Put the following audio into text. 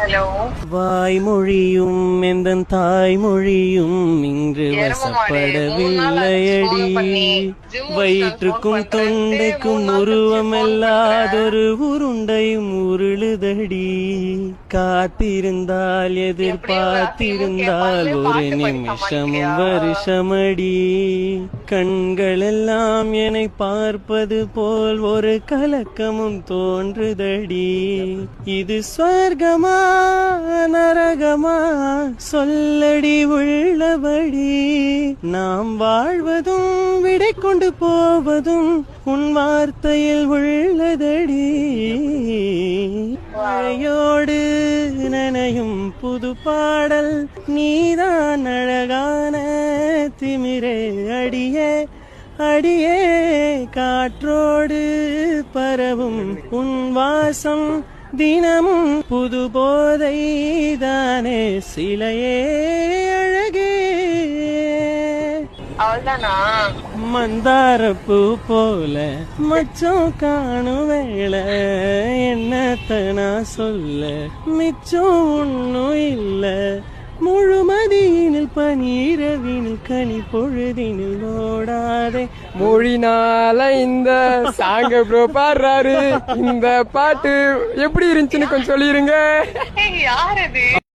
Hello. வாய்மொழியும் எந்தன் தாய்மொழியும் இன்று வசப்படவில்லையடி. வயிற்றுக்கும் தொண்டைக்கும் உருவமல்லாதொரு உருண்டையும் உருளுதடி. காத்திருந்தால் எதிர்பார்த்திருந்தால் ஒரு நிமிஷமும் வருஷமடி. கண்களெல்லாம் என்னை பார்ப்பது போல் ஒரு கலக்கமும் தோன்றுதடி. இது ஸ்வர்கமா நரகமா சொல்லடி உள்ளபடி. நாம் வாழ்வதும் விடை கொண்டு போவதும் உன் வார்த்தையில் உள்ளதடி. மழையோடு நனையும் புது பாடல் நீதான் அழகான திமிரே அடியே அடியே. காற்றோடு பரவும் உன் வாசம் தினமும் புது போதை தானே சிலையே அழகே. அவள்தானா? மந்தாரப்பூ போல மச்சம் காணும் வேளை என்னத்த நான் சொல்ல மிச்சம் ஒன்னும் இல்ல. முழுமதியினில் பனீரவினில் கனி பொழுதினில் ஓடாதே. மொழினால இந்த சாங்க ப்ரோ பாடுறாரு. இந்த பாட்டு எப்படி இருந்துச்சுன்னு கொஞ்சம் சொல்லிருங்க. யார் அது?